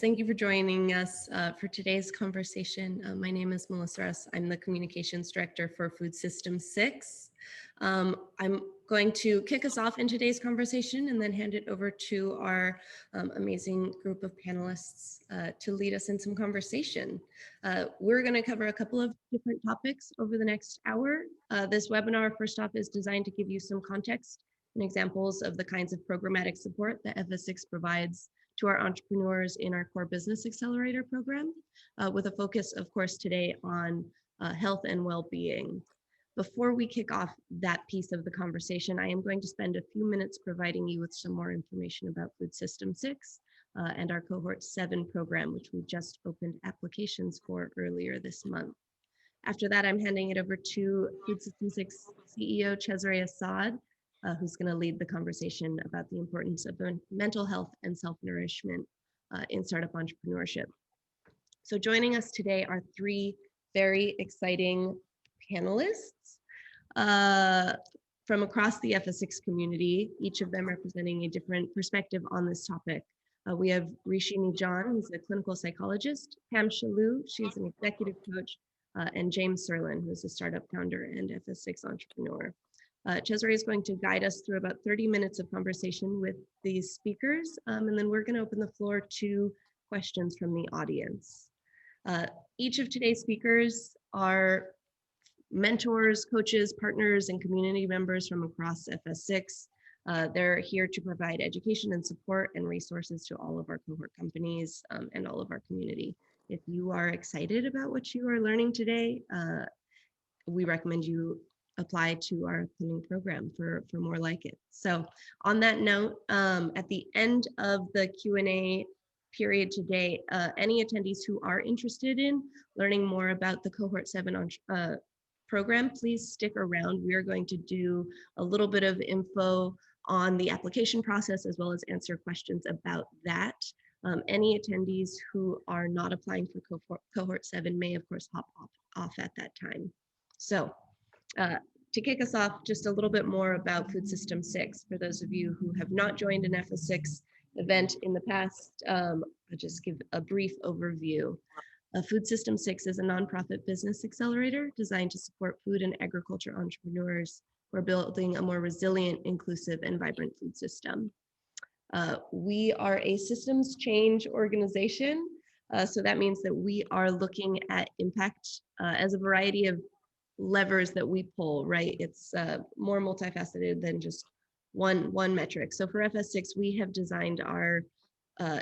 Thank you for joining us for today's conversation. My name is Melissa Russ. I'm the Communications Director for Food System 6. I'm going to kick us off in today's conversation and then hand it over to our amazing group of panelists to lead us in some conversation. We're going to cover a couple of different topics over the next hour. This webinar, first off, is designed to give you some context and examples of the kinds of programmatic support that FS6 provides to our entrepreneurs in our core business accelerator program, with a focus, of course, today on health and well-being. Before we kick off that piece of the conversation, I am going to spend a few minutes providing you with some more information about Food System 6 and our Cohort 7 program, which we just opened applications for earlier this month. After that, I'm handing it over to Food System 6 CEO Cesare Assad, who's going to lead the conversation about the importance of mental health and self-nourishment in startup entrepreneurship. So joining us today are three very exciting panelists from across the FS6 community, each of them representing a different perspective on this topic. We have Rishini John, who's a clinical psychologist, Pam Shalou, she's an executive coach, and James Serlin, who's a startup founder and FS6 entrepreneur. Cesare is going to guide us through about 30 minutes of conversation with these speakers, and then we're going to open the floor to questions from the audience. Each of today's speakers are mentors, coaches, partners, and community members from across FS6. They're here to provide education and support and resources to all of our cohort companies and all of our community. If you are excited about what you are learning today, we recommend you apply to our upcoming program for more like it. So on that note, at the end of the Q&A period today, any attendees who are interested in learning more about the Cohort 7 program, please stick around. We're going to do a little bit of info on the application process as well as answer questions about that. Any attendees who are not applying for Cohort 7 may, of course, hop off at that time. So to kick us off, just a little bit more about Food System 6. For those of you who have not joined an FS6 event in the past, I'll just give a brief overview. Food System 6 is a nonprofit business accelerator designed to support food and agriculture entrepreneurs who are building a more resilient, inclusive, and vibrant food system. We are a systems change organization, so that means that we are looking at impact as a variety of levers that we pull, right? It's more multifaceted than just one metric. So for FS6, we have designed our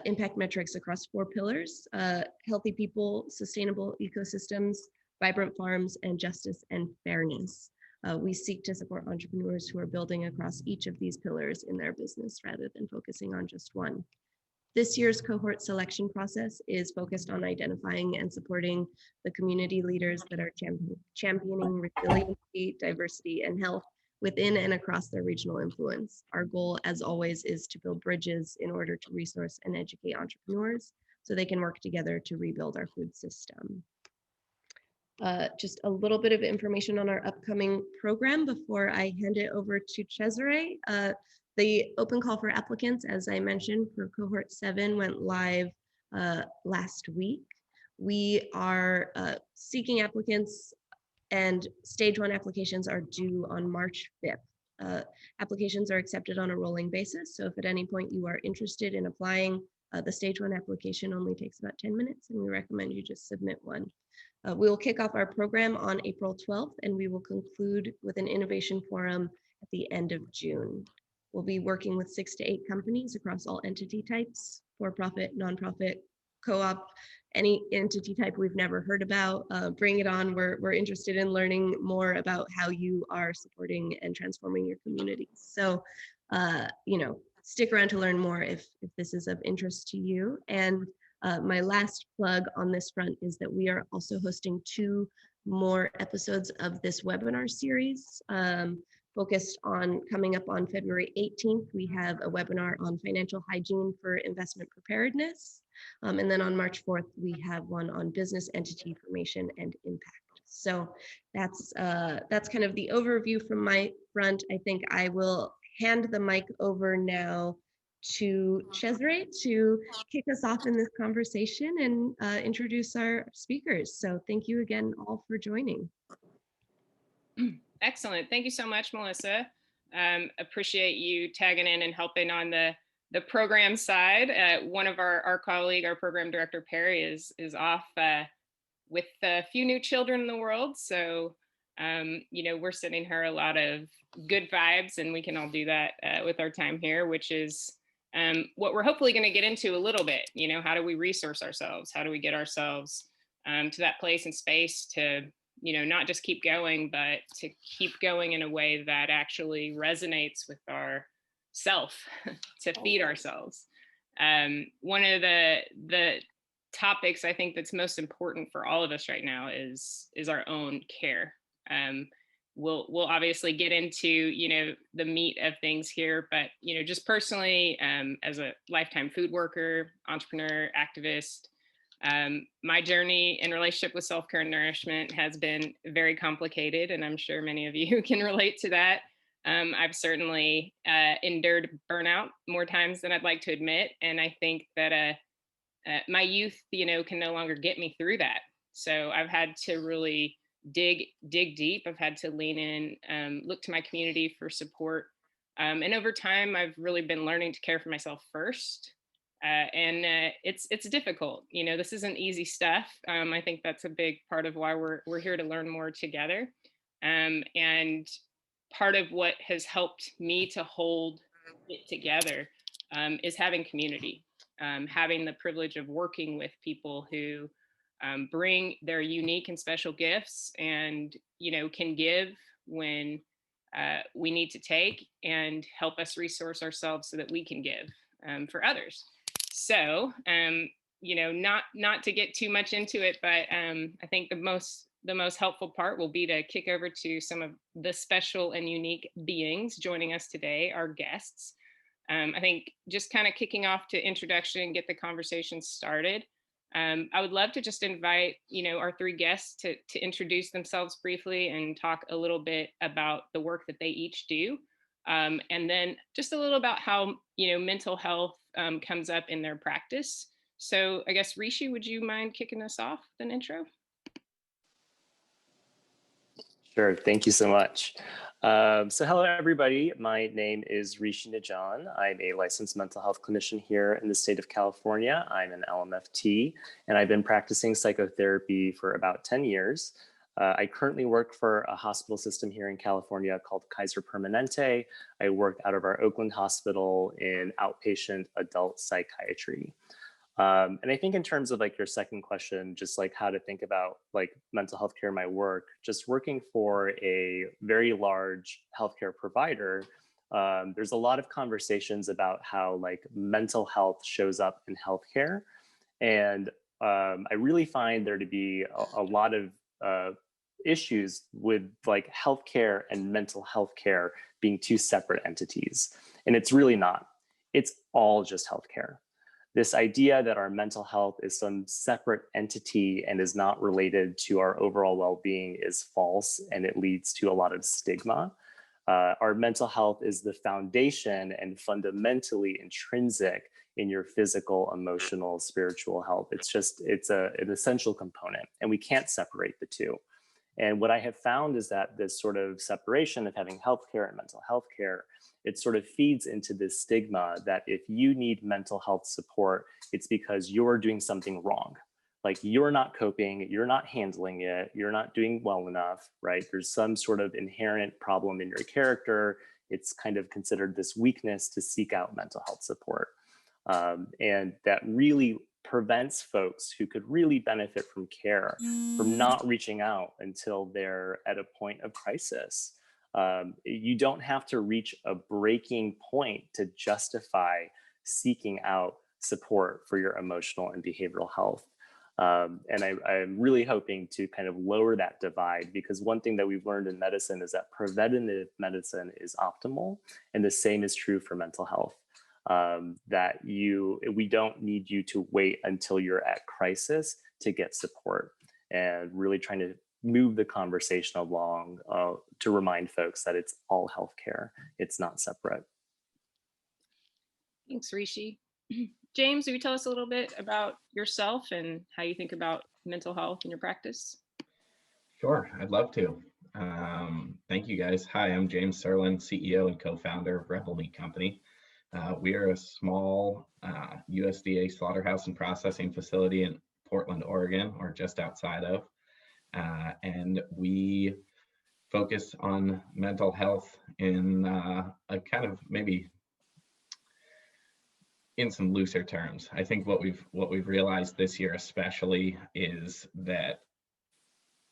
impact metrics across 4 pillars: healthy people, sustainable ecosystems, vibrant farms, and justice and fairness. We seek to support entrepreneurs who are building across each of these pillars in their business rather than focusing on just one. This year's cohort selection process is focused on identifying and supporting the community leaders that are championing resiliency, diversity, and health within and across their regional influence. Our goal, as always, is to build bridges in order to resource and educate entrepreneurs so they can work together to rebuild our food system. Just a little bit of information on our upcoming program before I hand it over to Cesare. The open call for applicants, as I mentioned, for Cohort 7 went live last week. We are seeking applicants, and stage 1 applications are due on March 5th. Applications are accepted on a rolling basis, so if at any point you are interested in applying, the stage 1 application only takes about 10 minutes, and we recommend you just submit one. We will kick off our program on April 12th, and we will conclude with an innovation forum at the end of June. We'll be working with 6 to 8 companies across all entity types: for-profit, nonprofit, co-op, any entity type we've never heard about. Bring it on. We're interested in learning more about how you are supporting and transforming your communities. So, stick around to learn more if this is of interest to you. And my last plug on this front is that we are also hosting 2 more episodes of this webinar series. Focused on coming up on February 18th, we have a webinar on financial hygiene for investment preparedness. And then on March 4th, we have one on business entity formation and impact. So that's kind of the overview from my front. I think I will hand the mic over now to Cesare to kick us off in this conversation and introduce our speakers. So thank you again all for joining. Excellent. Thank you so much, Melissa. Appreciate you tagging in and helping on the program side. One of our colleague, our program director, Perry, is off with a few new children in the world. So, we're sending her a lot of good vibes, and we can all do that with our time here, which is what we're hopefully going to get into a little bit. How do we resource ourselves? How do we get ourselves to that place and space to not just keep going, but to keep going in a way that actually resonates with our self, to feed ourselves. One of the topics I think that's most important for all of us right now is our own care. We'll obviously get into the meat of things here, but just personally, as a lifetime food worker, entrepreneur, activist, my journey in relationship with self-care and nourishment has been very complicated, and I'm sure many of you can relate to that. I've certainly endured burnout more times than I'd like to admit, and I think that my youth, can no longer get me through that. So I've had to really dig deep. I've had to lean in, look to my community for support, and over time, I've really been learning to care for myself first. And it's difficult. This isn't easy stuff. I think that's a big part of why we're here to learn more together. And part of what has helped me to hold it together is having community, having the privilege of working with people who bring their unique and special gifts, and can give when we need to take, and help us resource ourselves so that we can give for others. So, not to get too much into it, but I think the most helpful part will be to kick over to some of the special and unique beings joining us today, our guests. I think just kind of kicking off to introduction, get the conversation started. I would love to just invite, our three guests to introduce themselves briefly and talk a little bit about the work that they each do. And then just a little about how, mental health comes up in their practice. So I guess, Rishi, would you mind kicking us off with an intro? Sure, thank you so much. So hello, everybody. My name is Rishi Najan. I'm a licensed mental health clinician here in the state of California. I'm an LMFT, and I've been practicing psychotherapy for about 10 years. I currently work for a hospital system here in California called Kaiser Permanente. I work out of our Oakland hospital in outpatient adult psychiatry. And I think in terms of like your second question, just like how to think about like mental health care in my work, just working for a very large healthcare provider, there's a lot of conversations about how like mental health shows up in healthcare. And I really find there to be a lot of issues with like healthcare and mental health care being two separate entities. And it's really not. It's all just healthcare. This idea that our mental health is some separate entity and is not related to our overall well-being is false, and it leads to a lot of stigma. Our mental health is the foundation and fundamentally intrinsic in your physical, emotional, spiritual health. It's an essential component, and we can't separate the two. And what I have found is that this sort of separation of having healthcare and mental health care, it sort of feeds into this stigma that if you need mental health support, it's because you're doing something wrong. Like you're not coping, you're not handling it, you're not doing well enough, right? There's some sort of inherent problem in your character. It's kind of considered this weakness to seek out mental health support. And that really prevents folks who could really benefit from care from not reaching out until they're at a point of crisis. You don't have to reach a breaking point to justify seeking out support for your emotional and behavioral health. And I'm really hoping to kind of lower that divide, because one thing that we've learned in medicine is that preventative medicine is optimal, and the same is true for mental health. We don't need you to wait until you're at crisis to get support, and really trying to move the conversation along to remind folks that it's all healthcare. It's not separate. Thanks, Rishi. James, will you tell us a little bit about yourself and how you think about mental health in your practice? Sure, I'd love to. Thank you guys. Hi, I'm James Serlin, CEO and co-founder of Rebel Meat Company. We are a small USDA slaughterhouse and processing facility in Portland, Oregon, or just outside of. And we focus on mental health in a kind of maybe in some looser terms. I think what we've realized this year especially is that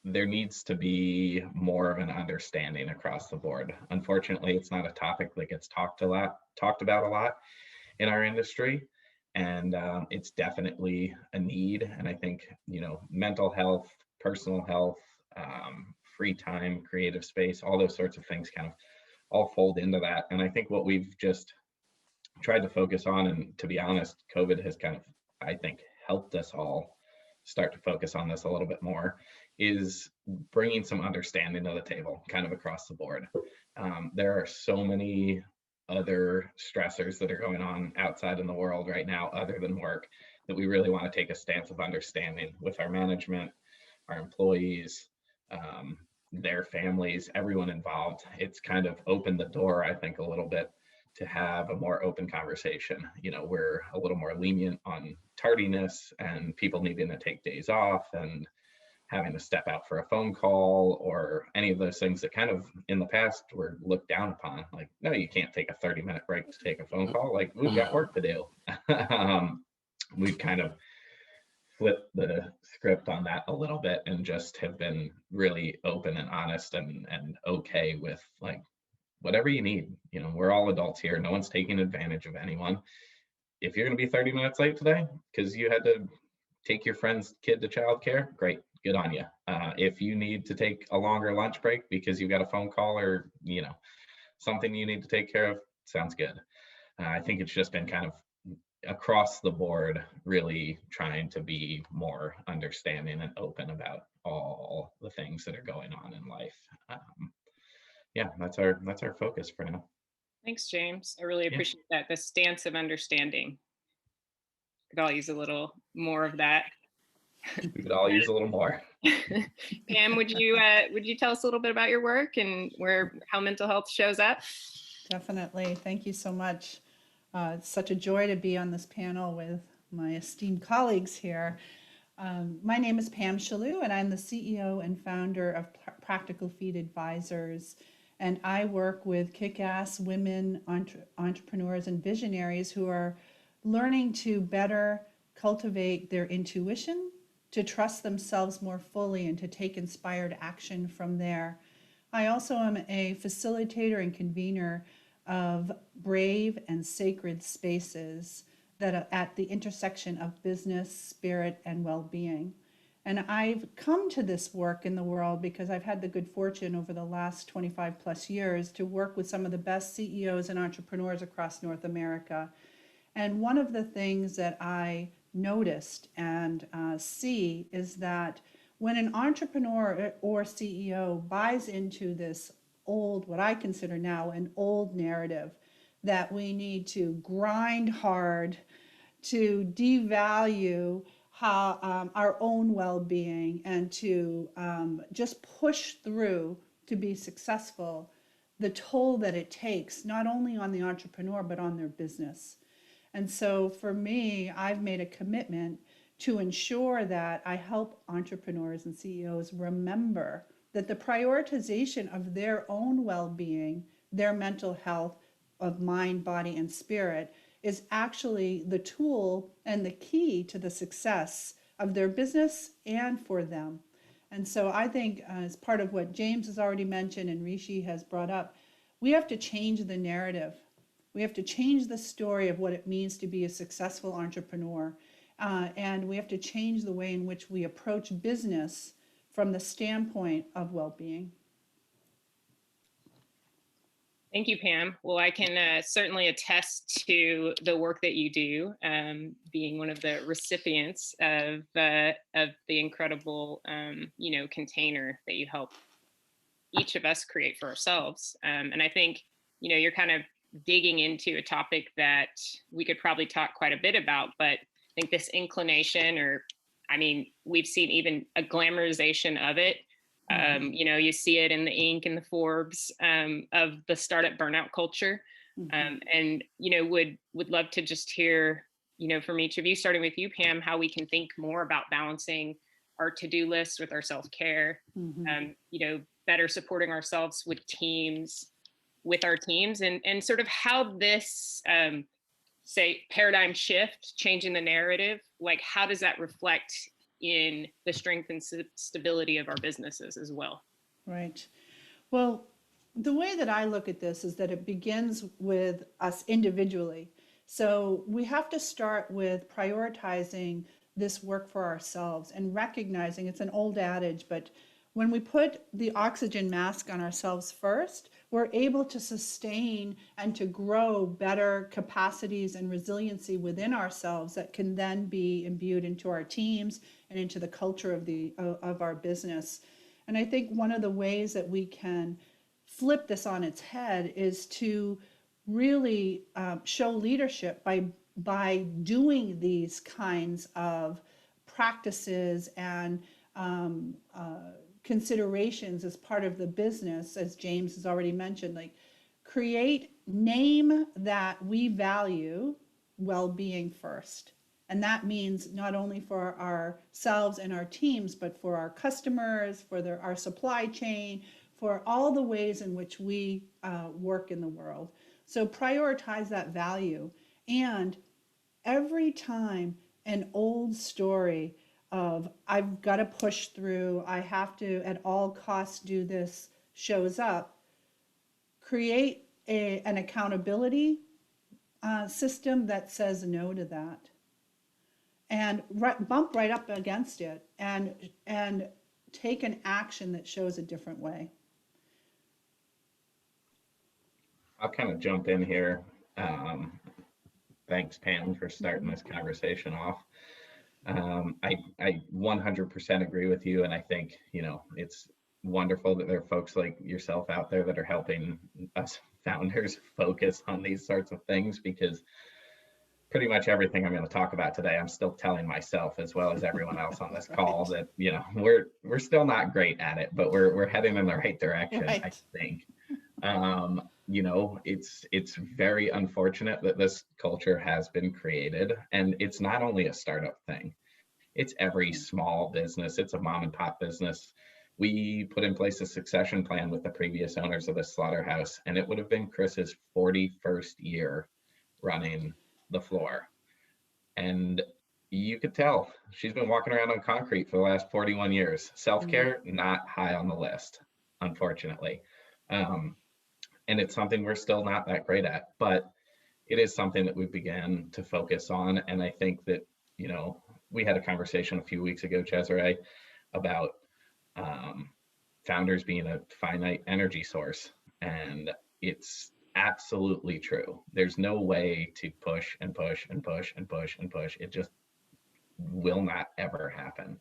there needs to be more of an understanding across the board. Unfortunately, it's not a topic that gets talked about a lot in our industry, and it's definitely a need. And I think mental health, personal health, free time, creative space, all those sorts of things kind of all fold into that. And I think what we've just tried to focus on, and to be honest, COVID has kind of, I think, helped us all start to focus on this a little bit more, is bringing some understanding to the table kind of across the board. There are so many other stressors that are going on outside in the world right now other than work, that we really want to take a stance of understanding with our management, our employees, their families, everyone involved. It's kind of opened the door, I think, a little bit to have a more open conversation. We're a little more lenient on tardiness and people needing to take days off and having to step out for a phone call or any of those things that kind of in the past were looked down upon. Like, no, you can't take a 30-minute break to take a phone call. Like, we've got work to do. We've kind of flipped the script on that a little bit and just have been really open and honest and okay with, like, whatever you need. We're all adults here. No one's taking advantage of anyone. If you're going to be 30 minutes late today because you had to take your friend's kid to childcare, great, good on you. If you need to take a longer lunch break because you've got a phone call or something you need to take care of, sounds good. I think it's just been kind of across the board, really trying to be more understanding and open about all the things that are going on in life. Yeah, that's our focus for now. Thanks, James. I really appreciate that. The stance of understanding. Could all use a little more of that. We could all use a little more. Pam, would you tell us a little bit about your work and how mental health shows up? Definitely. Thank you so much. It's such a joy to be on this panel with my esteemed colleagues here. My name is Pam Shalou, and I'm the CEO and founder of Practical Feed Advisors. And I work with kick-ass women entrepreneurs and visionaries who are learning to better cultivate their intuition, to trust themselves more fully, and to take inspired action from there. I also am a facilitator and convener of brave and sacred spaces that are at the intersection of business, spirit, and well-being. And I've come to this work in the world because I've had the good fortune over the last 25 plus years to work with some of the best CEOs and entrepreneurs across North America. And one of the things that I noticed and see is that when an entrepreneur or CEO buys into this old, what I consider now an old narrative, that we need to grind hard to devalue our own well-being and to just push through to be successful, the toll that it takes, not only on the entrepreneur, but on their business. And so for me, I've made a commitment to ensure that I help entrepreneurs and CEOs remember that the prioritization of their own well-being, their mental health of mind, body, and spirit is actually the tool and the key to the success of their business and for them. And so I think as part of what James has already mentioned and Rishi has brought up, we have to change the narrative. We have to change the story of what it means to be a successful entrepreneur. And we have to change the way in which we approach business from the standpoint of well-being. Thank you, Pam. Well, I can certainly attest to the work that you do, being one of the recipients of the incredible, container that you help each of us create for ourselves. And I think, you're kind of digging into a topic that we could probably talk quite a bit about, but I think this inclination, or I mean, we've seen even a glamorization of it. You know, you see it in the Inc. and the Forbes of the startup burnout culture. And, you know, would love to just hear, you know, from each of you, starting with you, Pam, how we can think more about balancing our to-do list with our self-care, you know, better supporting ourselves with our teams, and sort of how this, say, paradigm shift, changing the narrative, like how does that reflect in the strength and stability of our businesses as well? Right. Well, the way that I look at this is that it begins with us individually. So we have to start with prioritizing this work for ourselves and recognizing, it's an old adage, but when we put the oxygen mask on ourselves first, we're able to sustain and to grow better capacities and resiliency within ourselves that can then be imbued into our teams and into the culture of our business. And I think one of the ways that we can flip this on its head is to really show leadership by doing these kinds of practices and considerations as part of the business, as James has already mentioned, like name that we value well-being first. And that means not only for ourselves and our teams, but for our customers, for our supply chain, for all the ways in which we work in the world. So prioritize that value. And every time an old story of I've got to push through, I have to at all costs do this shows up, create an accountability system that says no to that, and bump right up against it and take an action that shows a different way. I'll kind of jump in here. Thanks, Pam, for starting this conversation off. I 100% agree with you, and I think, you know, it's wonderful that there are folks like yourself out there that are helping us founders focus on these sorts of things, because pretty much everything I'm going to talk about today, I'm still telling myself, as well as everyone else on this call, that, you know, we're still not great at it, but we're heading in the right direction, I think. You know, it's very unfortunate that this culture has been created, and it's not only a startup thing, it's every small business. It's a mom and pop business. We put in place a succession plan with the previous owners of the slaughterhouse, and it would have been Chris's 41st year running the floor, and you could tell she's been walking around on concrete for the last 41 years. Self-care, not high on the list, unfortunately. And it's something we're still not that great at, but it is something that we began to focus on. And I think that, you know, we had a conversation a few weeks ago, Cesare, about founders being a finite energy source. And it's absolutely true. There's no way to push and push and push and push and push. It just will not ever happen.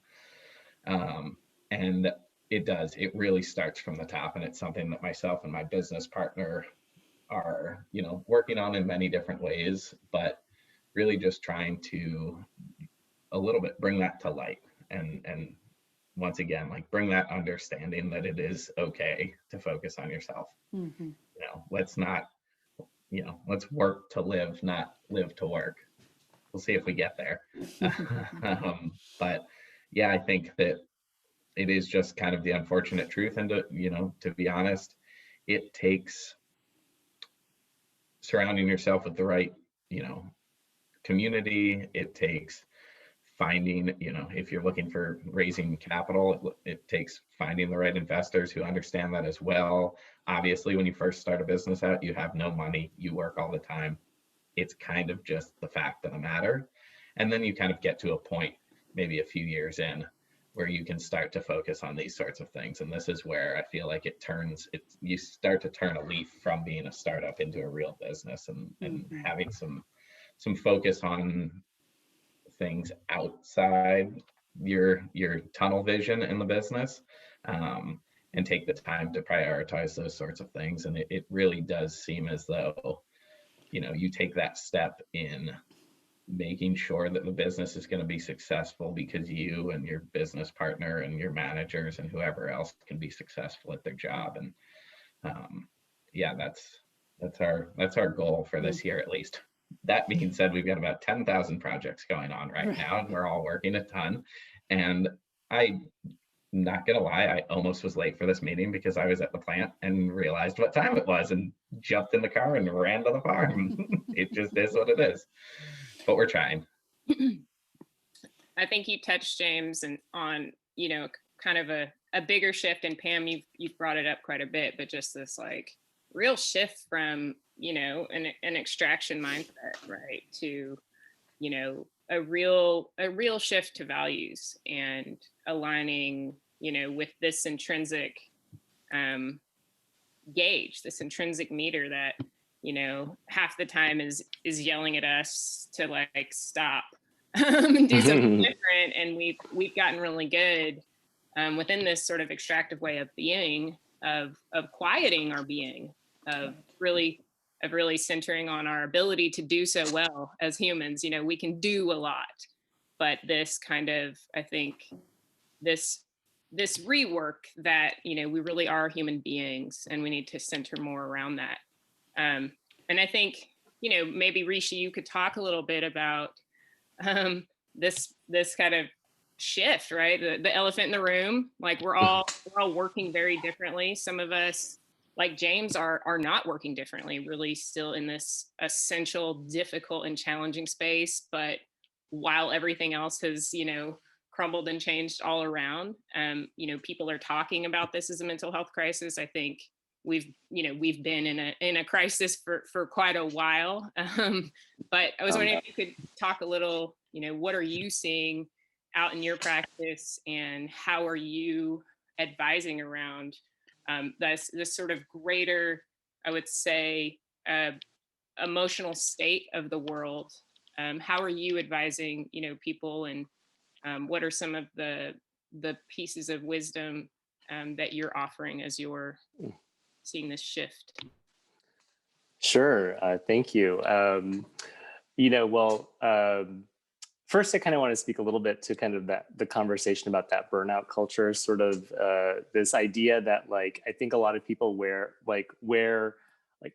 And it does. It really starts from the top, and it's something that myself and my business partner are, you know, working on in many different ways, but really just trying to a little bit bring that to light, and once again, like, bring that understanding that it is okay to focus on yourself. You know, let's not, you know, let's work to live, not live to work. We'll see if we get there. But yeah, I think that it is just kind of the unfortunate truth. And to, you know, to be honest, it takes surrounding yourself with the right, you know, community. It takes finding, you know, if you're looking for raising capital, it takes finding the right investors who understand that as well. Obviously, when you first start a business out, you have no money, you work all the time. It's kind of just the fact of the matter. And then you kind of get to a point, maybe a few years in, where you can start to focus on these sorts of things. And this is where I feel like you start to turn a leaf from being a startup into a real business, and having some focus on things outside your tunnel vision in the business, and take the time to prioritize those sorts of things. And it really does seem as though you take that step in making sure that the business is going to be successful because you and your business partner and your managers and whoever else can be successful at their job. And yeah, that's our goal for this year, at least. That being said, we've got about 10,000 projects going on right now, and we're all working a ton. And I'm not gonna lie, I almost was late for this meeting because I was at the plant and realized what time it was and jumped in the car and ran to the farm. It just is what it is, but we're trying. I think you touched, James, and on, kind of a bigger shift, and Pam, you've brought it up quite a bit, but just this like real shift from, an extraction mindset, right, to, a real shift to values and aligning, with this intrinsic gauge, this intrinsic meter that, half the time is yelling at us to like stop and do something different. And we've gotten really good within this sort of extractive way of being, of quieting our being, of really centering on our ability to do so well as humans. We can do a lot, but this kind of, I think, this rework that, we really are human beings and we need to center more around that. And I think, maybe Rishi, you could talk a little bit about this kind of shift, right? The elephant in the room. Like we're all working very differently. Some of us, like James, are not working differently, really still in this essential, difficult and challenging space. But while everything else has, crumbled and changed all around, people are talking about this as a mental health crisis. I think we've been in a crisis for quite a while. But I was wondering if you could talk a little, what are you seeing out in your practice and how are you advising around this sort of greater, I would say, emotional state of the world? How are you advising, people, and what are some of the pieces of wisdom that you're offering as you're seeing this shift? Sure. Thank you. First, I kind of want to speak a little bit to kind of the conversation about that burnout culture, sort of this idea that like, I think a lot of people wear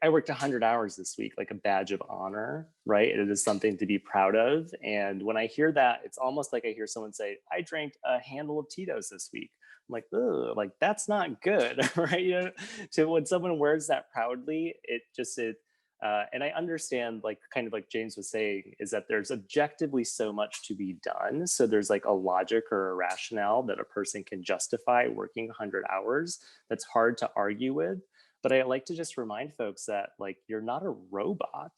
I worked 100 hours this week, like a badge of honor, right? It is something to be proud of. And when I hear that, it's almost like I hear someone say, I drank a handle of Tito's this week. I'm like, ugh, like that's not good, right? So when someone wears that proudly, and I understand, like kind of like James was saying, is that there's objectively so much to be done. So there's like a logic or a rationale that a person can justify working 100 hours. That's hard to argue with. But I like to just remind folks that like, you're not a robot,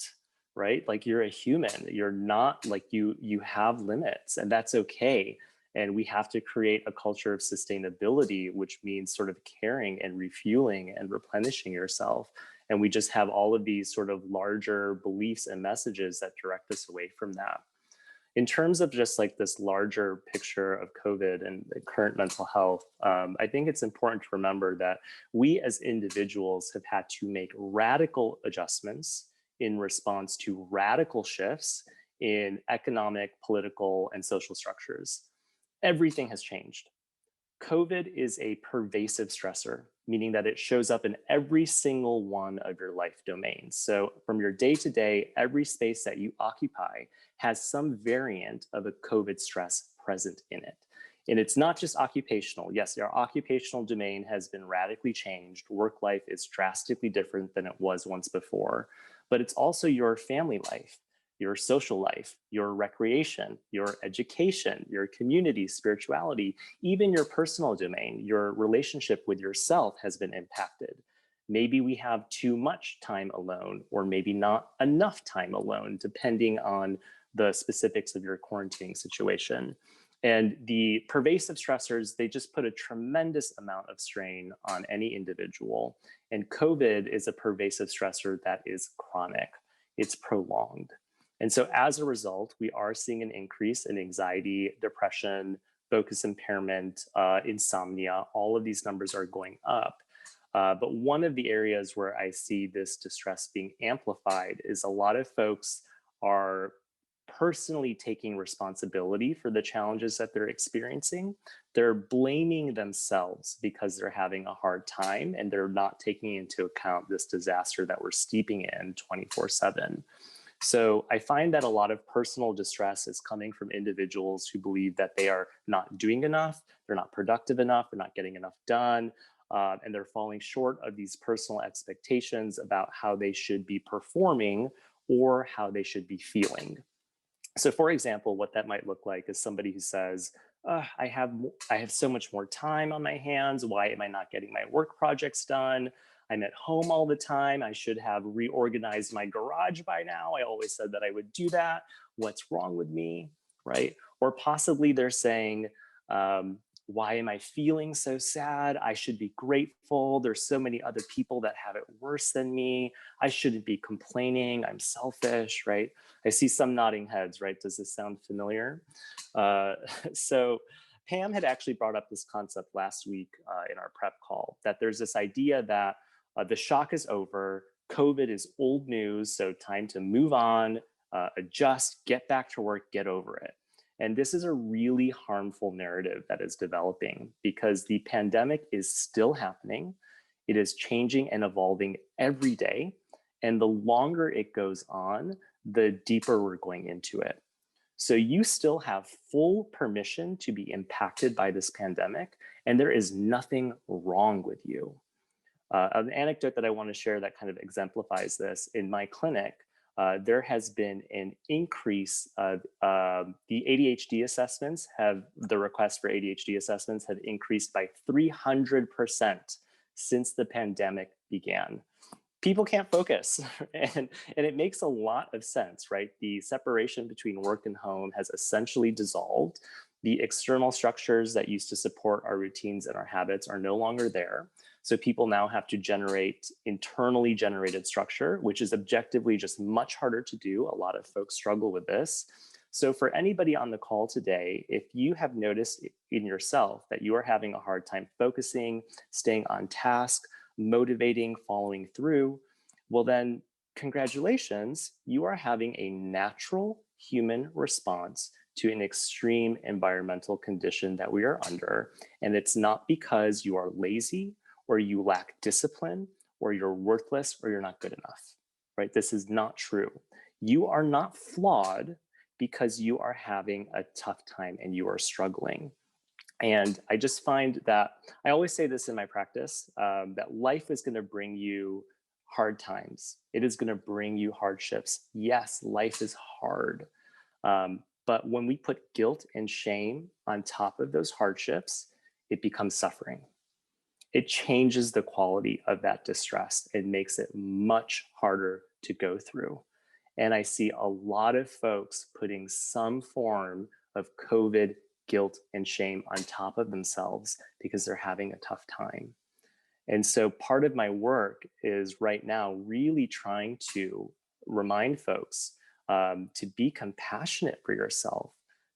right? Like you're a human. You're not like you have limits, and that's okay. And we have to create a culture of sustainability, which means sort of caring and refueling and replenishing yourself. And we just have all of these sort of larger beliefs and messages that direct us away from that. In terms of just like this larger picture of COVID and the current mental health, I think it's important to remember that we as individuals have had to make radical adjustments in response to radical shifts in economic, political, and social structures. Everything has changed. COVID is a pervasive stressor, meaning that it shows up in every single one of your life domains. So from your day-to-day, every space that you occupy has some variant of a COVID stress present in it. And it's not just occupational. Yes, our occupational domain has been radically changed. Work life is drastically different than it was once before, but it's also your family life, your social life, your recreation, your education, your community, spirituality, even your personal domain, your relationship with yourself has been impacted. Maybe we have too much time alone, or maybe not enough time alone, depending on the specifics of your quarantining situation. And the pervasive stressors, they just put a tremendous amount of strain on any individual. And COVID is a pervasive stressor that is chronic. It's prolonged. And so as a result, we are seeing an increase in anxiety, depression, focus impairment, insomnia. All of these numbers are going up. But one of the areas where I see this distress being amplified is a lot of folks are personally taking responsibility for the challenges that they're experiencing. They're blaming themselves because they're having a hard time, and they're not taking into account this disaster that we're steeping in 24/7. So I find that a lot of personal distress is coming from individuals who believe that they are not doing enough, they're not productive enough, they're not getting enough done, and they're falling short of these personal expectations about how they should be performing or how they should be feeling. So for example, what that might look like is somebody who says, I have so much more time on my hands. Why am I not getting my work projects done? I'm at home all the time. I should have reorganized my garage by now. I always said that I would do that. What's wrong with me, right? Or possibly they're saying, why am I feeling so sad? I should be grateful. There's so many other people that have it worse than me. I shouldn't be complaining. I'm selfish, right? I see some nodding heads, right? Does this sound familiar? Uh, so Pam had actually brought up this concept last week in our prep call, that there's this idea that the shock is over, COVID is old news, so time to move on, adjust, get back to work, get over it. And this is a really harmful narrative that is developing because the pandemic is still happening. It is changing and evolving every day. And the longer it goes on, the deeper we're going into it. So you still have full permission to be impacted by this pandemic, and there is nothing wrong with you. An anecdote that I want to share that kind of exemplifies this: in my clinic, there has been an increase of the ADHD assessments the requests for ADHD assessments have increased by 300% since the pandemic began. People can't focus, and it makes a lot of sense, right? The separation between work and home has essentially dissolved. The external structures that used to support our routines and our habits are no longer there. So people now have to generate internally generated structure, which is objectively just much harder to do. A lot of folks struggle with this. So for anybody on the call today, if you have noticed in yourself that you are having a hard time focusing, staying on task, motivating, following through, well then, congratulations, you are having a natural human response to an extreme environmental condition that we are under. And it's not because you are lazy or you lack discipline or you're worthless or you're not good enough, right? This is not true. You are not flawed because you are having a tough time and you are struggling. And I just find that, I always say this in my practice, that life is going to bring you hard times. It is going to bring you hardships. Yes, life is hard. But when we put guilt and shame on top of those hardships, it becomes suffering. It changes the quality of that distress. It makes it much harder to go through. And I see a lot of folks putting some form of COVID guilt and shame on top of themselves because they're having a tough time. And so part of my work is right now really trying to remind folks to be compassionate for yourself,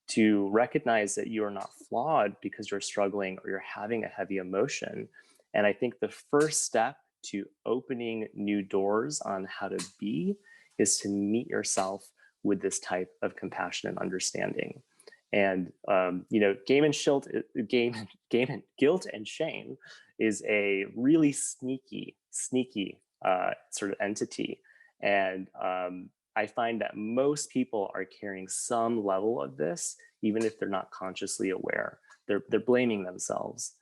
to recognize that you are not flawed because you're struggling or you're having a heavy emotion. And I think the first step to opening new doors on how to be is to meet yourself with this type of compassion and understanding. And game and guilt and shame is a really sneaky sort of entity. And I find that most people are carrying some level of this, even if they're not consciously aware. They're blaming themselves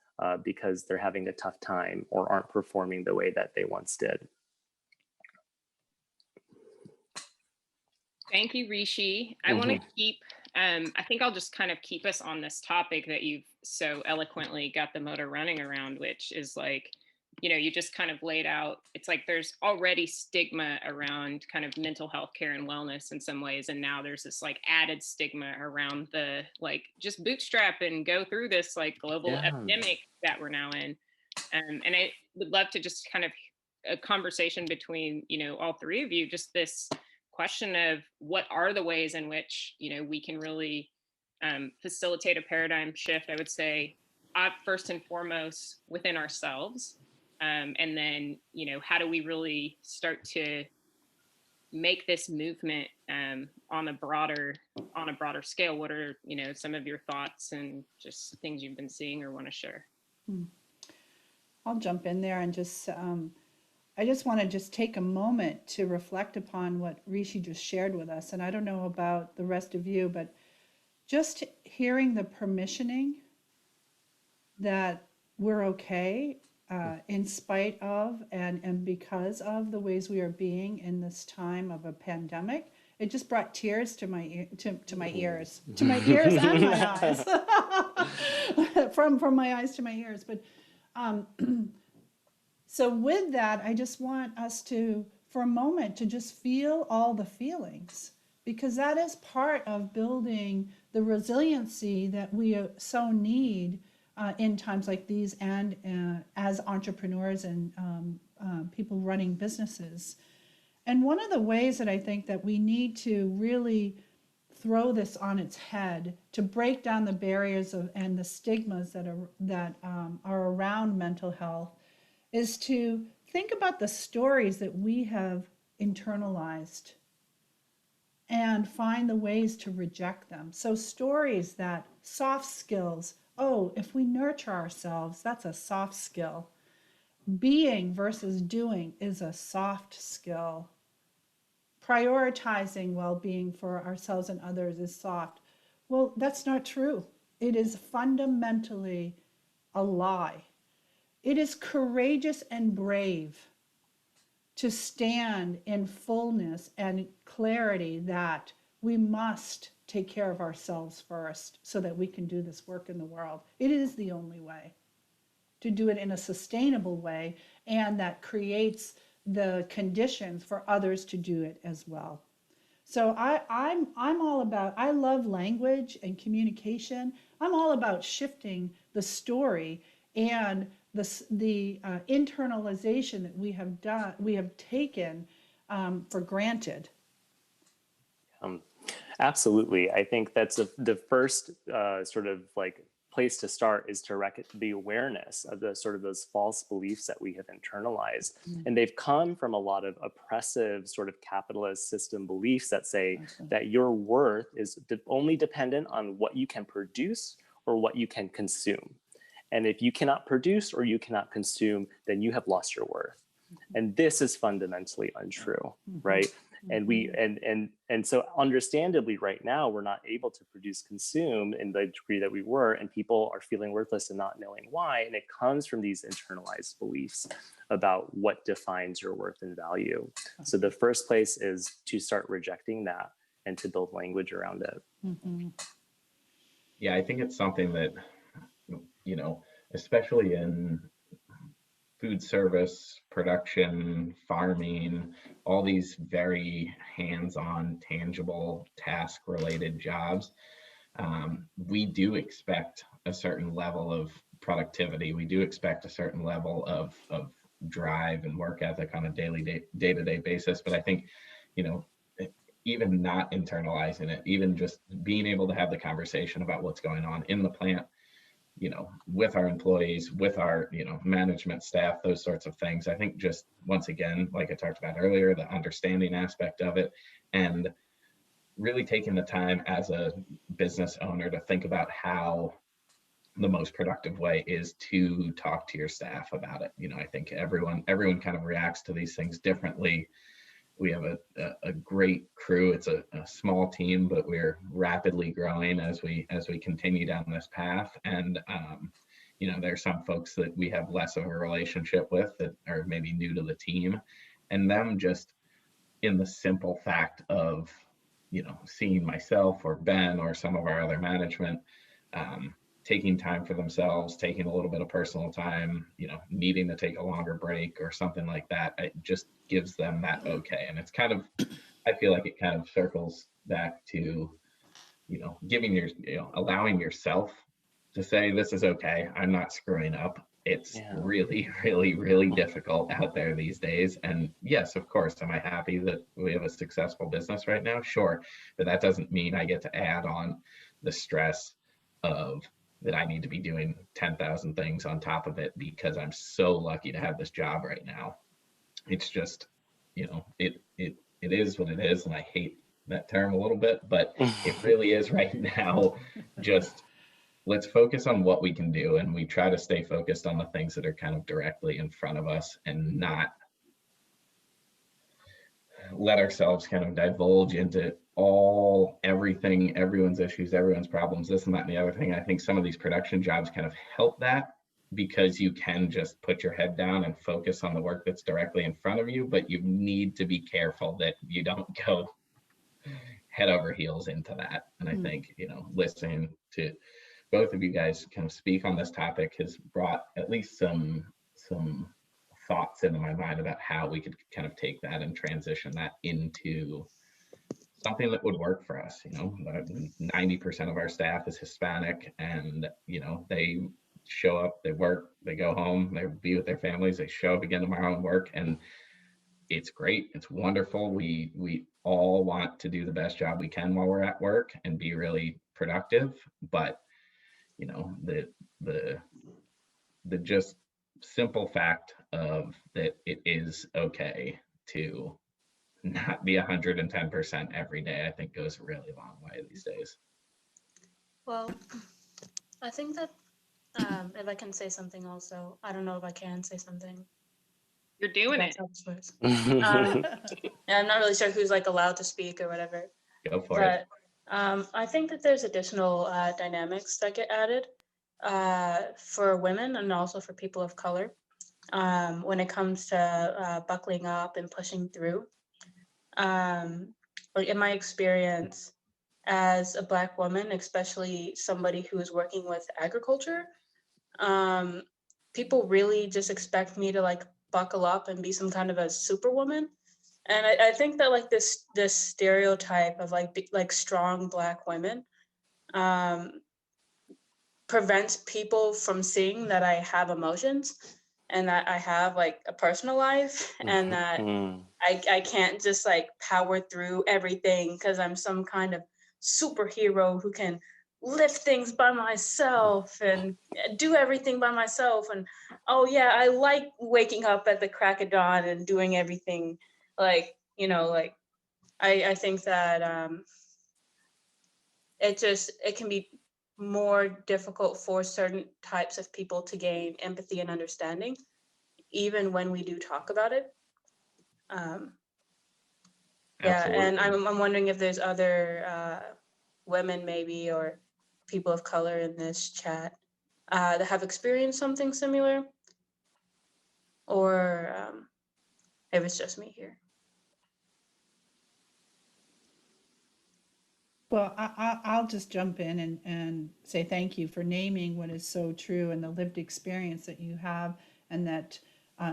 because they're having a tough time or aren't performing the way that they once did. Thank you, Rishi. I want to keep, I think I'll just kind of keep us on this topic that you've so eloquently got the motor running around, which is like, you just kind of laid out, it's like there's already stigma around kind of mental health care and wellness in some ways. And now there's this like added stigma around the like just bootstrap and go through this like global epidemic that we're now in. And I would love to just kind of a conversation between, all three of you, just this question of what are the ways in which, we can really facilitate a paradigm shift, I would say, first and foremost within ourselves. And then, you know, how do we really start to make this movement on a broader scale? What are, you know, some of your thoughts and just things you've been seeing or want to share? I'll jump in there and just, I just want to just take a moment to reflect upon what Rishi just shared with us. And I don't know about the rest of you, but just hearing the permissioning that we're okay in spite of and because of the ways we are being in this time of a pandemic, it just brought tears to my to my ears, to my ears and my eyes, from my eyes to my ears. But so with that, I just want us to, for a moment, to just feel all the feelings, because that is part of building the resiliency that we so need in times like these, and as entrepreneurs and people running businesses. And one of the ways that I think that we need to really throw this on its head, to break down the barriers and the stigmas that are around mental health, is to think about the stories that we have internalized and find the ways to reject them. So stories that soft skills, oh, if we nurture ourselves, that's a soft skill. Being versus doing is a soft skill. Prioritizing well-being for ourselves and others is soft. Well, that's not true. It is fundamentally a lie. It is courageous and brave to stand in fullness and clarity that we must take care of ourselves first so that we can do this work in the world. It is the only way to do it in a sustainable way, and that creates the conditions for others to do it as well. So I'm all about, I love language and communication. I'm all about shifting the story and the internalization that we have taken for granted. Absolutely. I think that's the first sort of like place to start, is to the awareness of the sort of those false beliefs that we have internalized. And they've come from a lot of oppressive sort of capitalist system beliefs that say that your worth is only dependent on what you can produce or what you can consume. And if you cannot produce or you cannot consume, then you have lost your worth. And this is fundamentally untrue, right? And we and so understandably right now we're not able to produce, consume in the degree that we were, and people are feeling worthless and not knowing why. And it comes from these internalized beliefs about what defines your worth and value. So the first place is to start rejecting that and to build language around it. Yeah, I think it's something that, you know, especially in food service, production, farming, all these very hands-on, tangible, task-related jobs, we do expect a certain level of productivity. We do expect a certain level of drive and work ethic on a day-to-day basis. But I think, you know, even not internalizing it, even just being able to have the conversation about what's going on in the plant, you know, with our employees, with our, you know, management staff, those sorts of things. I think just once again, like I talked about earlier, the understanding aspect of it, and really taking the time as a business owner to think about how the most productive way is to talk to your staff about it. You know, I think everyone kind of reacts to these things differently. We have a great crew. It's a small team, but we're rapidly growing as we continue down this path. And you know, there's some folks that we have less of a relationship with that are maybe new to the team, and them just in the simple fact of, you know, seeing myself or Ben or some of our other management taking time for themselves, taking a little bit of personal time, you know, needing to take a longer break or something like that, it just gives them that okay. And it's kind of, I feel like it kind of circles back to, you know, allowing yourself to say, this is okay, I'm not screwing up. It's really, really, really difficult out there these days. And yes, of course, am I happy that we have a successful business right now? Sure. But that doesn't mean I get to add on the stress of that I need to be doing 10,000 things on top of it because I'm so lucky to have this job right now. It's just, it is what it is, and I hate that term a little bit, but it really is right now. Just let's focus on what we can do, and we try to stay focused on the things that are kind of directly in front of us and not let ourselves kind of divulge into everything, everyone's issues, everyone's problems, this and that and the other thing. I think some of these production jobs kind of help that, because you can just put your head down and focus on the work that's directly in front of you, but you need to be careful that you don't go head over heels into that. And I think, listening to both of you guys kind of speak on this topic has brought at least some thoughts into my mind about how we could kind of take that and transition that into something that would work for us. 90% of our staff is Hispanic, and they show up, they work, they go home, they be with their families, they show up again tomorrow and work, and it's great, it's wonderful. We all want to do the best job we can while we're at work and be really productive, but the just simple fact of that it is okay to not be 110% every day, I think goes a really long way these days. Well, I think that if I can say something also, I don't know if I can say something. You're doing it. And I'm not really sure who's allowed to speak or whatever. Go for it. I think that there's additional dynamics that get added for women and also for people of color when it comes to buckling up and pushing through. In my experience as a Black woman, especially somebody who is working with agriculture, people really just expect me to buckle up and be some kind of a superwoman. And I think that this stereotype of strong Black women prevents people from seeing that I have emotions and that I have a personal life, and that I can't just power through everything because I'm some kind of superhero who can lift things by myself and do everything by myself. And oh yeah, I like waking up at the crack of dawn and doing everything. I think that it can be more difficult for certain types of people to gain empathy and understanding, even when we do talk about it. Yeah, and I'm wondering if there's other women maybe or people of color in this chat that have experienced something similar, or if it's just me here. Well, I'll just jump in and say thank you for naming what is so true and the lived experience that you have, and that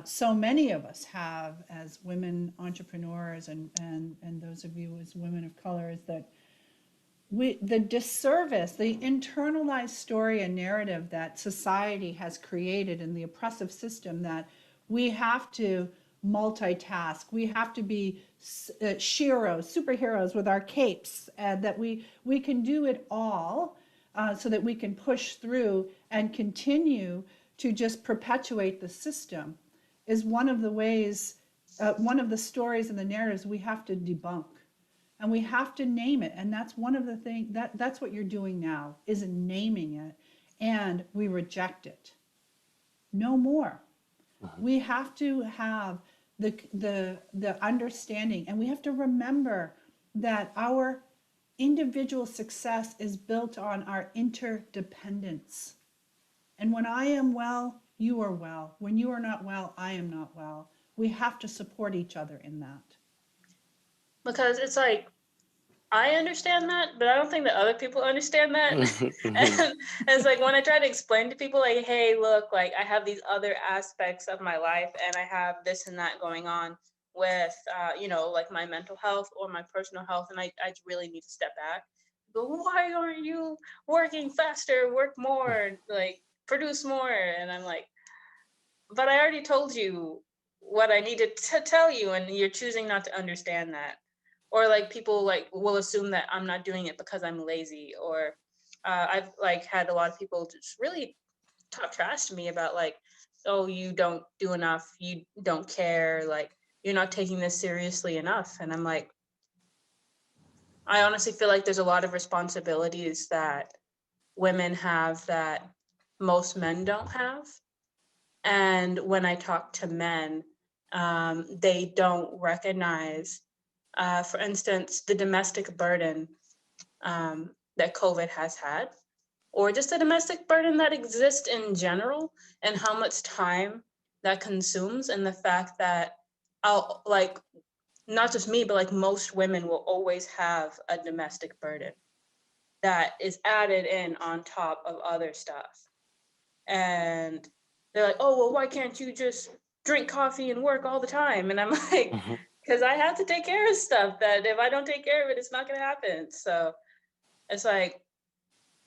so many of us have as women entrepreneurs and those of you as women of color, is that the disservice, the internalized story and narrative that society has created in the oppressive system, that we have to multitask, we have to be superheroes with our capes, that we can do it all so that we can push through and continue to just perpetuate the system, is one of the ways, one of the stories and the narratives we have to debunk. And we have to name it. And that's one of the things, that's what you're doing now, is naming it. And we reject it. No more. We have to have the understanding, and we have to remember that our individual success is built on our interdependence. And when I am well, you are well. When you are not well, I am not well. We have to support each other in that. Because it's I understand that, but I don't think that other people understand that. And it's when I try to explain to people hey, look, I have these other aspects of my life and I have this and that going on with, my mental health or my personal health. And I really need to step back. But why aren't you working faster, work more, produce more? And I'm but I already told you what I needed to tell you, and you're choosing not to understand that. Or people will assume that I'm not doing it because I'm lazy, or I've like had a lot of people just really talk trash to me about like, oh, you don't do enough, you don't care, like you're not taking this seriously enough. And I'm like, I honestly feel like there's a lot of responsibilities that women have that most men don't have. And when I talk to men, they don't recognize, for instance, the domestic burden that COVID has had, or just the domestic burden that exists in general, and how much time that consumes, and the fact that I'll like, not just me, but like most women will always have a domestic burden that is added in on top of other stuff. And they're like, oh, well, why can't you just drink coffee and work all the time? And I'm like, because I have to take care of stuff that if I don't take care of it, it's not going to happen. So it's like,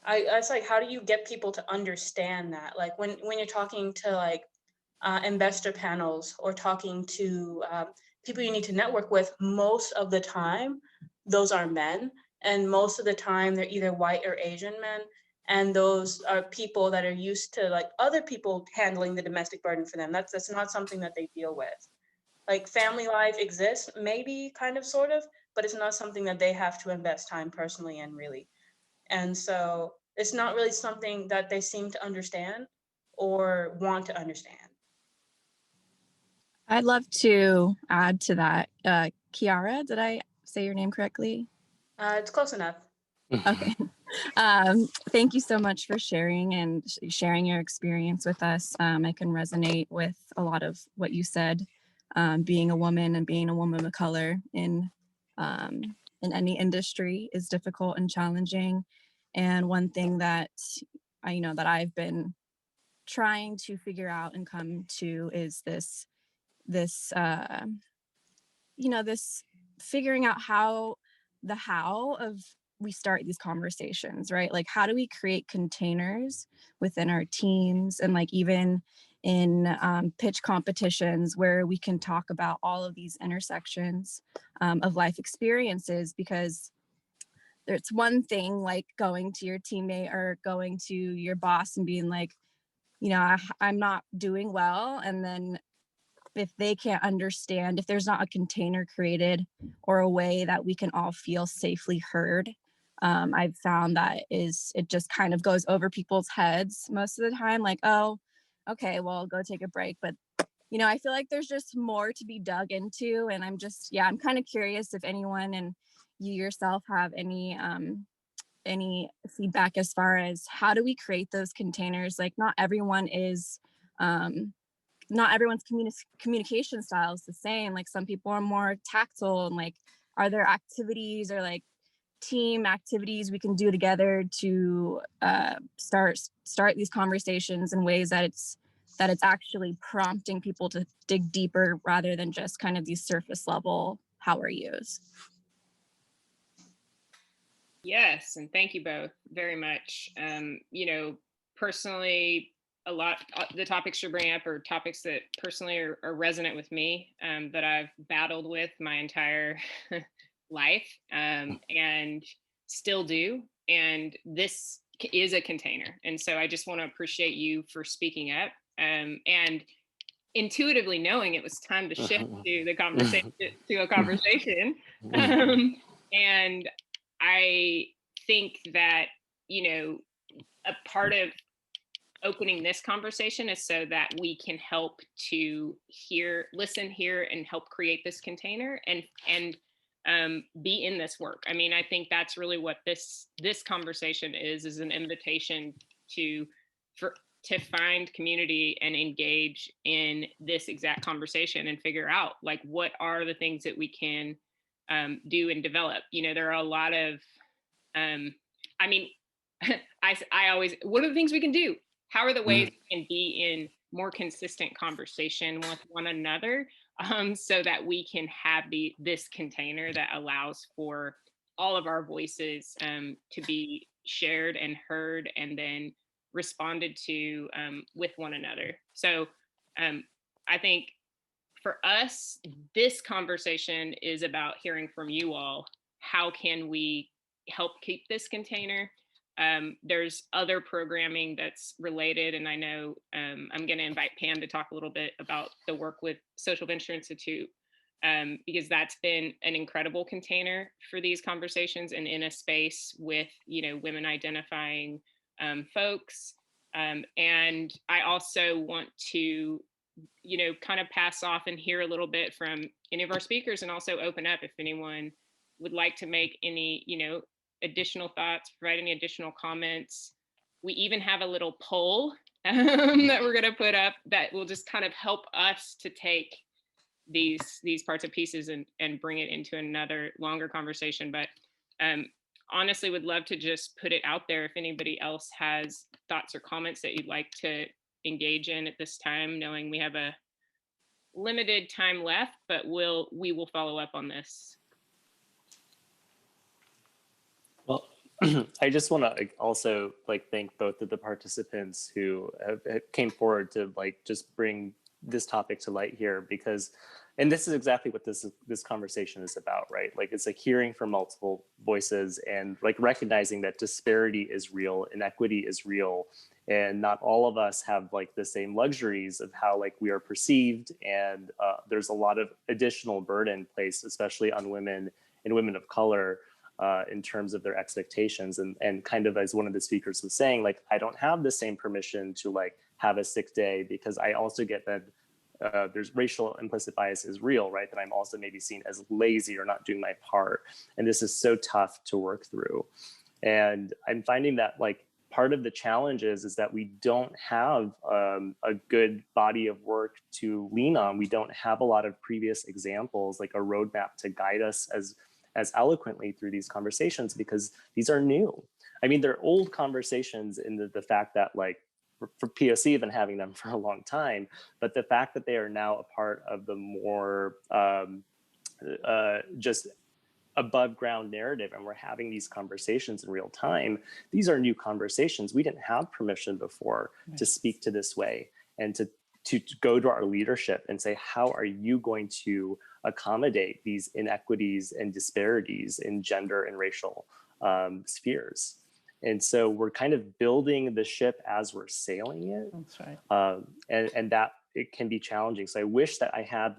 it's like, how do you get people to understand that? Like when you're talking to like investor panels or talking to people you need to network with, most of the time, those are men. And most of the time, they're either white or Asian men. And those are people that are used to like other people handling the domestic burden for them. That's not something that they deal with. Like family life exists, maybe kind of sort of, but it's not something that they have to invest time personally in really. And so it's not really something that they seem to understand or want to understand. I'd love to add to that. Kiara, did I say your name correctly? It's close enough. Okay. Thank you so much for sharing and sharing your experience with us. I can resonate with a lot of what you said, being a woman and being a woman of color in any industry is difficult and challenging. And one thing that I know that I've been trying to figure out and come to is this this figuring out how of we start these conversations, right? Like how do we create containers within our teams and like even in pitch competitions where we can talk about all of these intersections of life experiences, because it's one thing like going to your teammate or going to your boss and being like, I'm not doing well. And then if they can't understand, if there's not a container created or a way that we can all feel safely heard, I've found that it just kind of goes over people's heads most of the time. Like, oh, okay, well, go take a break. But, I feel like there's just more to be dug into. And I'm kind of curious if anyone and you yourself have any feedback as far as how do we create those containers? Like not everyone's communication style is the same. Like some people are more tactile, and like, are there activities or like team activities we can do together to start these conversations in ways that it's actually prompting people to dig deeper rather than just kind of these surface level how are yous? Yes, and thank you both very much. Personally, a lot the topics you're bringing up are topics that personally are resonant with me, that I've battled with my entire life, and still do. And this is a container. And so I just want to appreciate you for speaking up, and intuitively knowing it was time to shift to the conversation to a conversation. And I think that, a part of opening this conversation is so that we can help to listen, hear, and help create this container and be in this work. I mean, I think that's really what this conversation is an invitation to find community and engage in this exact conversation and figure out like what are the things that we can do and develop. There are a lot of I mean, I always, what are the things we can do? How are the ways we can be in more consistent conversation with one another, so that we can have this container that allows for all of our voices to be shared and heard and then responded to with one another. So I think for us, this conversation is about hearing from you all. How can we help keep this container? There's other programming that's related, and I know I'm going to invite Pam to talk a little bit about the work with Social Venture Institute, because that's been an incredible container for these conversations, and in a space with, you know, women identifying folks. And I also want to, you know, kind of pass off and hear a little bit from any of our speakers, and also open up if anyone would like to make any, you know, additional thoughts, provide any additional comments. We even have a little poll that we're going to put up that will just kind of help us to take these parts and pieces and bring it into another longer conversation. But honestly, would love to just put it out there if anybody else has thoughts or comments that you'd like to engage in at this time, knowing we have a limited time left, but we will follow up on this. Well, I just want to also thank both of the participants who have came forward to just bring this topic to light here, because, and this is exactly what this conversation is about, right? It's hearing from multiple voices and recognizing that disparity is real, inequity is real, and not all of us have the same luxuries of how we are perceived, and there's a lot of additional burden placed, especially on women and women of color, in terms of their expectations, and kind of as one of the speakers was saying, I don't have the same permission to have a sick day, because I also get that there's racial implicit bias is real, right? That I'm also maybe seen as lazy or not doing my part, and this is so tough to work through. And I'm finding that part of the challenge is that we don't have a good body of work to lean on. We don't have a lot of previous examples, a roadmap to guide us as eloquently through these conversations, because these are new. I mean, they're old conversations in the fact that for POC, you've been having them for a long time, but the fact that they are now a part of the more just above ground narrative, and we're having these conversations in real time, these are new conversations. We didn't have permission before to speak to this way, and to go to our leadership and say, how are you going to accommodate these inequities and disparities in gender and racial spheres? And so we're kind of building the ship as we're sailing it. That's right. And that it can be challenging. So I wish that I had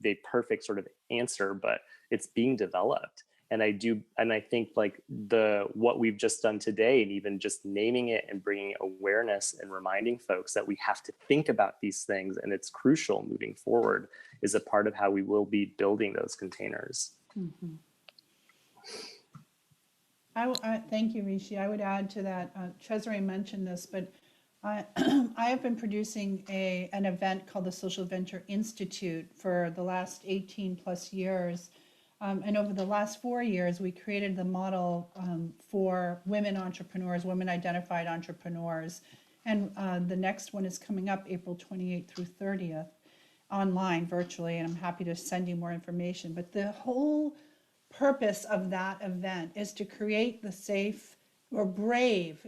the perfect sort of answer, but it's being developed. And I think what we've just done today, and even just naming it and bringing awareness and reminding folks that we have to think about these things, and it's crucial moving forward, is a part of how we will be building those containers. Mm-hmm. I thank you, Rishi. I would add to that, Cesare mentioned this, but I have been producing an event called the Social Venture Institute for the last 18 plus years. And over the last 4 years, we created the model for women entrepreneurs, women identified entrepreneurs. And the next one is coming up April 28th through 30th online virtually. And I'm happy to send you more information. But the whole purpose of that event is to create the safe or brave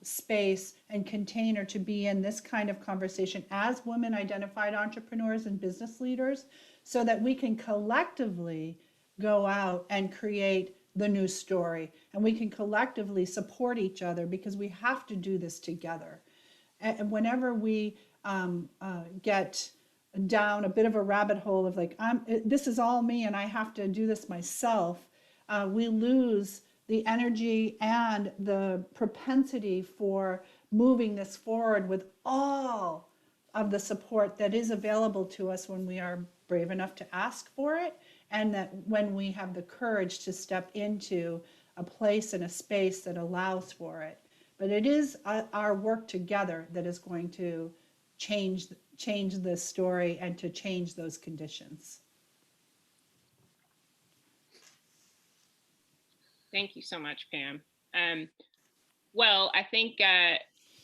space and container to be in this kind of conversation as women identified entrepreneurs and business leaders, so that we can collectively go out and create the new story, and we can collectively support each other, because we have to do this together. And whenever we get down a bit of a rabbit hole of this is all me and I have to do this myself, we lose the energy and the propensity for moving this forward with all of the support that is available to us when we are brave enough to ask for it, and that when we have the courage to step into a place and a space that allows for it. But it is our work together that is going to change the story and to change those conditions. Thank you so much, Pam. Well, I think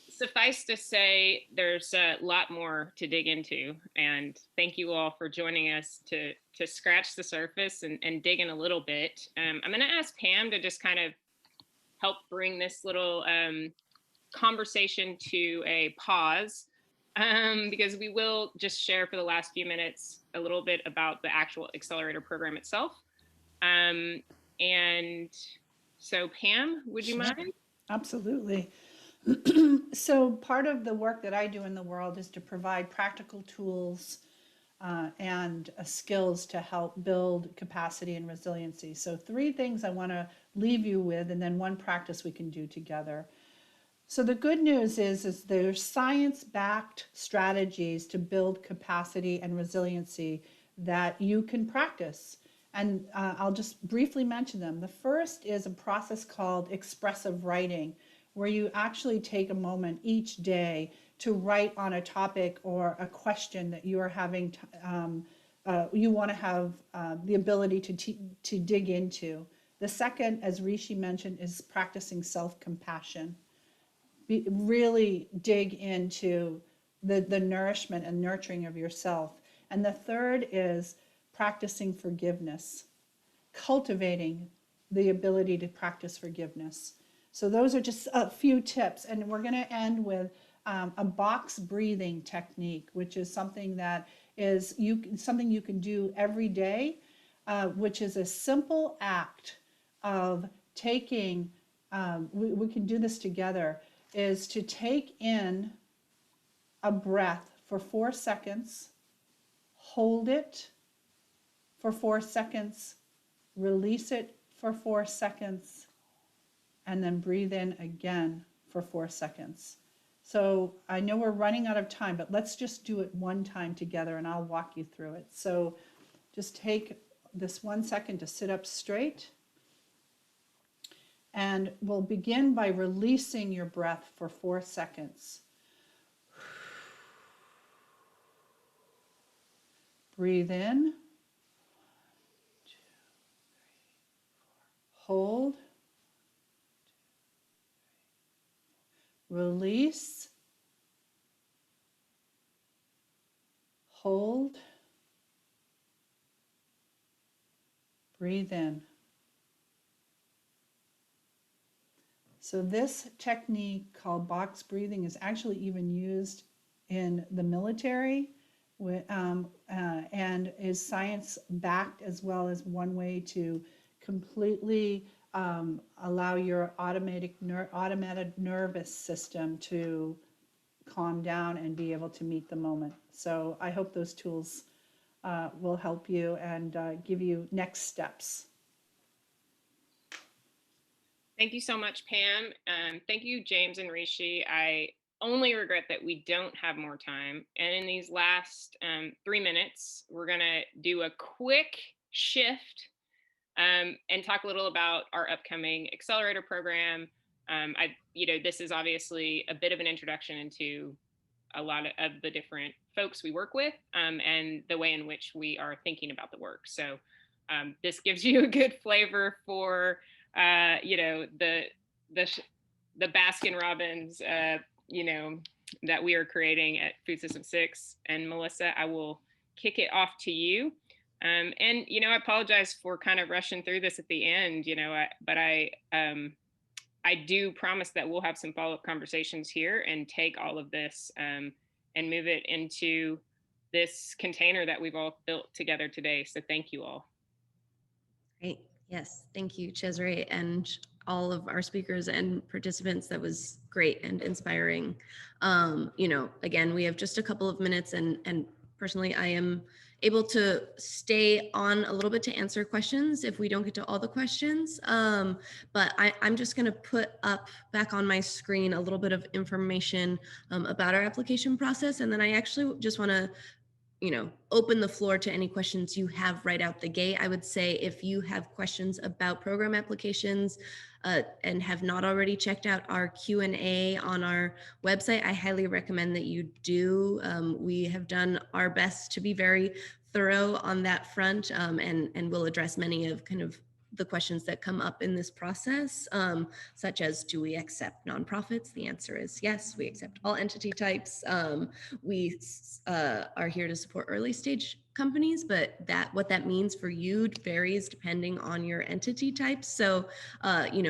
suffice to say, there's a lot more to dig into, and thank you all for joining us to scratch the surface and dig in a little bit. I'm going to ask Pam to just kind of help bring this little conversation to a pause, because we will just share for the last few minutes a little bit about the actual accelerator program itself. And so, Pam, would you mind? Absolutely. So part of the work that I do in the world is to provide practical tools and skills to help build capacity and resiliency. So 3 things I want to leave you with, and then 1 practice we can do together. So the good news is there's science-backed strategies to build capacity and resiliency that you can practice. And I'll just briefly mention them. The first is a process called expressive writing, where you actually take a moment each day to write on a topic or a question that you are having, you want to have the ability to dig into. The second, as Rishi mentioned, is practicing self-compassion. Really dig into the nourishment and nurturing of yourself. And the third is practicing forgiveness, cultivating the ability to practice forgiveness. So those are just a few tips. And we're going to end with a box breathing technique, which is something that is something you can do every day, which is a simple act of taking, we can do this together, is to take in a breath for 4 seconds, hold it for 4 seconds, release it for 4 seconds, and then breathe in again for 4 seconds. So I know we're running out of time, but let's just do it one time together and I'll walk you through it. So just take this 1 second to sit up straight. And we'll begin by releasing your breath for 4 seconds. Breathe in. 1, 2, 3, 4. Hold. 1, 2, 3, 4. Release. Hold. Breathe in. So this technique called box breathing is actually even used in the military and is science-backed, as well as one way to completely allow your automatic nervous system to calm down and be able to meet the moment. So I hope those tools will help you and give you next steps. Thank you so much, Pam. Thank you, James and Rishi. I only regret that we don't have more time. And in these last 3 minutes, we're going to do a quick shift and talk a little about our upcoming accelerator program. This is obviously a bit of an introduction into a lot of the different folks we work with and the way in which we are thinking about the work. So this gives you a good flavor for the Baskin Robbins, that we are creating at Food System 6. And Melissa, I will kick it off to you. And I apologize for kind of rushing through this at the end, but I do promise that we'll have some follow-up conversations here and take all of this and move it into this container that we've all built together today. So thank you all. Great. Yes. Thank you, Cesare, and all of our speakers and participants. That was great and inspiring. Again, we have just a couple of minutes and personally, I am able to stay on a little bit to answer questions if we don't get to all the questions. But I'm just going to put up back on my screen a little bit of information about our application process. And then I actually just want to open the floor to any questions you have right out the gate. I would say if you have questions about program applications and have not already checked out our Q&A on our website, I highly recommend that you do. We have done our best to be very thorough on that front and we'll address many of kind of the questions that come up in this process, such as, do we accept nonprofits? The answer is yes, we accept all entity types. We are here to support early stage companies, but what that means for you varies depending on your entity type. So,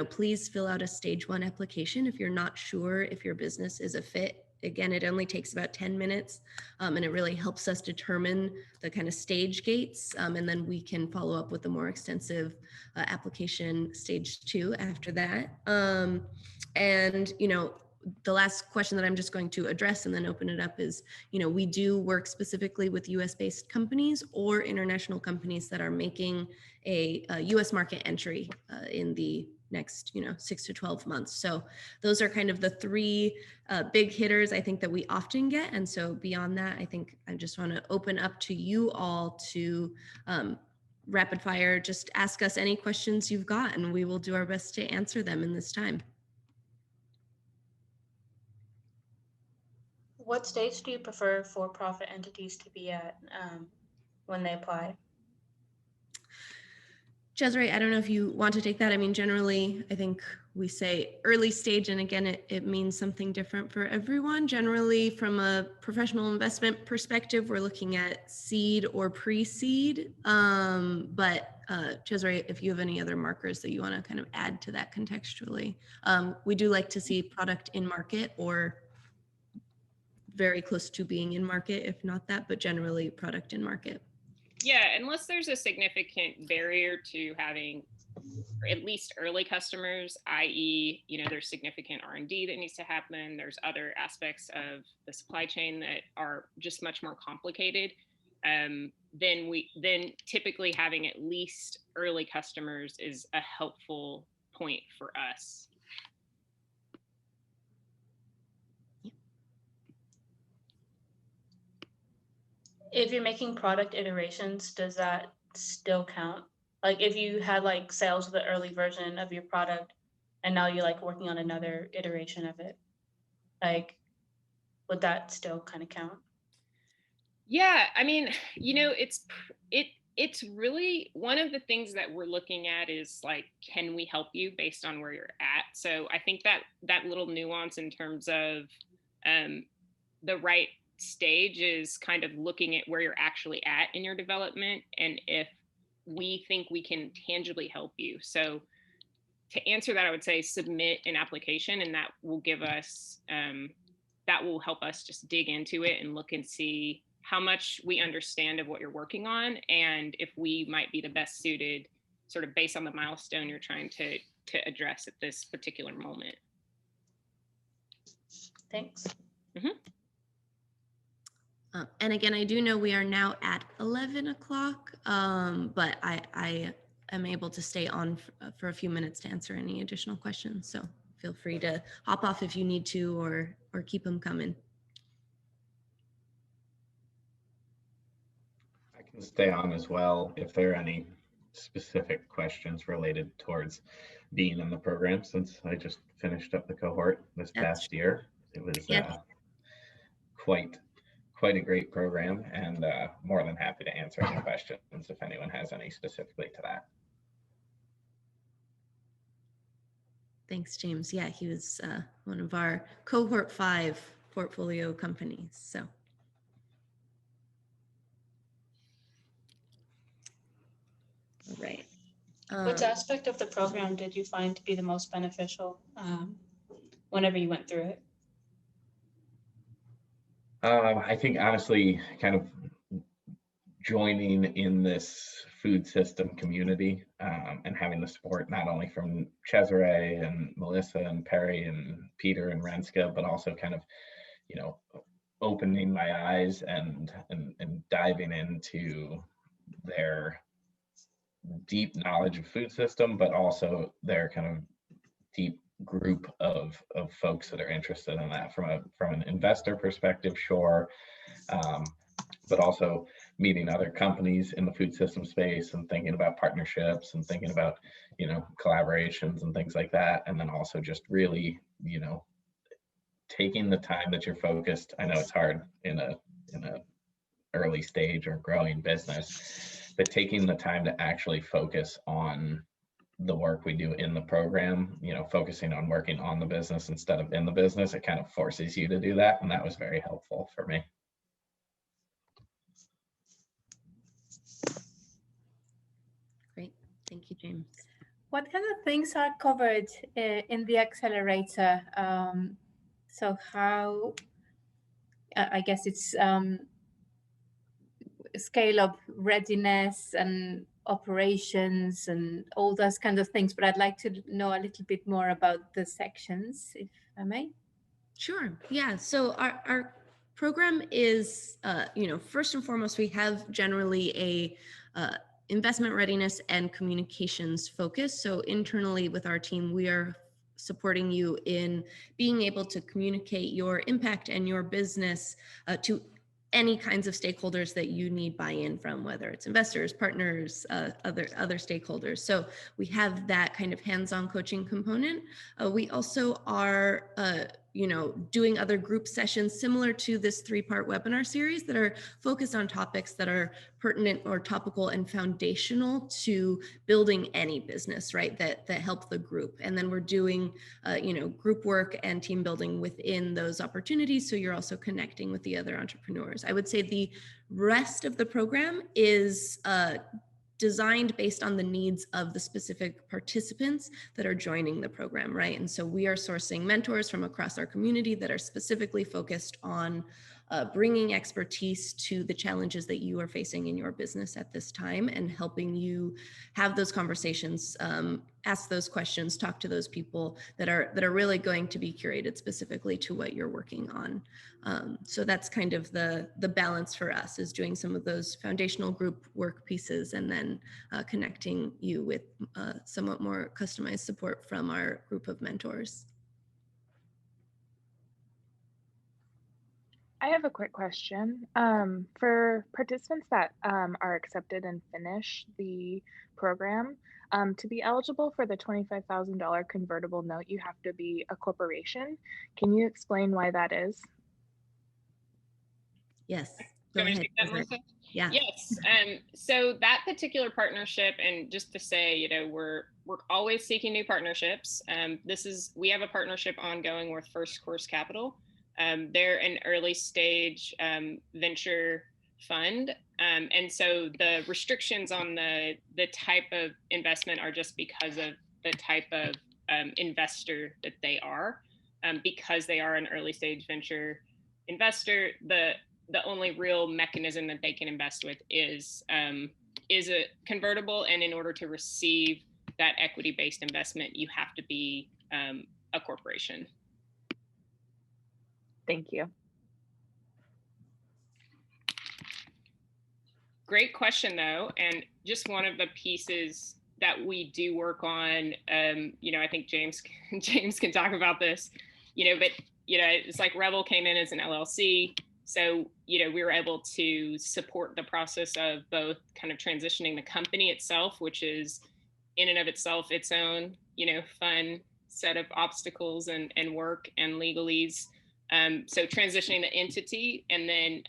please fill out a stage 1 application if you're not sure if your business is a fit. Again, it only takes about 10 minutes and it really helps us determine the kind of stage gates. And then we can follow up with a more extensive application stage 2 after that. And, you know, the last question that I'm just going to address and then open it up is, you know, we do work specifically with US-based companies or international companies that are making a US market entry in the next, you know, 6 to 12 months. So those are kind of the three big hitters I think that we often get. And so beyond that, I think I just want to open up to you all to rapid fire, just ask us any questions you've got and we will do our best to answer them in this time. What stage do you prefer for-profit entities to be at when they apply? Cesare, I don't know if you want to take that. I mean, generally, I think we say early stage, and again, it means something different for everyone. Generally, from a professional investment perspective, we're looking at seed or pre-seed. But Cesare, if you have any other markers that you want to kind of add to that contextually, we do like to see product in market or very close to being in market, if not that, but generally product in market. Yeah, unless there's a significant barrier to having at least early customers, i.e., you know, there's significant R&D that needs to happen. There's other aspects of the supply chain that are just much more complicated. Then typically having at least early customers is a helpful point for us. If you're making product iterations, does that still count? Like if you had like sales of the early version of your product and now you're like working on another iteration of it, like would that still kind of count? Yeah, I mean, you know, it's really one of the things that we're looking at is like, can we help you based on where you're at? So I think that little nuance in terms of the right stage is kind of looking at where you're actually at in your development and if we think we can tangibly help you. So to answer that, I would say submit an application, and that will give us that will help us just dig into it and look and see how much we understand of what you're working on and if we might be the best suited sort of based on the milestone you're trying to address at this particular moment. Thanks. Mm-hmm. And again, I do know we are now at 11 o'clock, but I am able to stay on for a few minutes to answer any additional questions. So feel free to hop off if you need to or keep them coming. I can stay on as well if there are any specific questions related towards being in the program, since I just finished up the cohort this past year. It was quite a great program, and more than happy to answer any questions if anyone has any specifically to that. Thanks, James. Yeah, he was one of our cohort 5 portfolio companies. So. All right. Which aspect of the program did you find to be the most beneficial whenever you went through it? I think honestly, kind of joining in this food system community and having the support not only from Cesare and Melissa and Perry and Peter and Renska, but also kind of, you know, opening my eyes and diving into their deep knowledge of food system, but also their kind of deep group of folks that are interested in that from an investor perspective, sure, but also meeting other companies in the food system space and thinking about partnerships and thinking about, you know, collaborations and things like that, and then also just really, you know, taking the time that you're focused. I know it's hard in a early stage or growing business, but taking the time to actually focus on the work we do in the program, you know, focusing on working on the business instead of in the business, it kind of forces you to do that. And that was very helpful for me. Great. Thank you, James. What kind of things are covered in the accelerator? So how, I guess it's, scale up readiness and operations and all those kind of things, but I'd like to know a little bit more about the sections, if I may. Sure. Yeah. So our program is, first and foremost, we have generally a investment readiness and communications focus. So internally with our team, we are supporting you in being able to communicate your impact and your business to any kinds of stakeholders that you need buy-in from, whether it's investors, partners, other stakeholders. So we have that kind of hands-on coaching component. We also are doing other group sessions similar to this 3-part webinar series that are focused on topics that are pertinent or topical and foundational to building any business, right? That help the group. And then we're doing, group work and team building within those opportunities. So you're also connecting with the other entrepreneurs. I would say the rest of the program is designed based on the needs of the specific participants that are joining the program, right? And so we are sourcing mentors from across our community that are specifically focused on bringing expertise to the challenges that you are facing in your business at this time and helping you have those conversations, ask those questions, talk to those people that are really going to be curated specifically to what you're working on. So that's kind of the balance for us, is doing some of those foundational group work pieces and then connecting you with somewhat more customized support from our group of mentors. I have a quick question. For participants that are accepted and finish the program, to be eligible for the $25,000 convertible note, you have to be a corporation. Can you explain why that is? Yes. Go Can I ahead. take that, Melissa? Yeah. Yes. So that particular partnership, and just to say, we're always seeking new partnerships. We have a partnership ongoing with First Course Capital. They're an early stage venture fund. And so the restrictions on the type of investment are just because of the type of investor that they are. Because they are an early stage venture investor, the only real mechanism that they can invest with is a convertible. And in order to receive that equity-based investment, you have to be a corporation. Thank you. Great question, though. And just one of the pieces that we do work on, I think James can talk about this, but, it's like Rebel came in as an LLC. So, we were able to support the process of both kind of transitioning the company itself, which is in and of itself its own, fun set of obstacles and work and legalese. So transitioning the entity and then,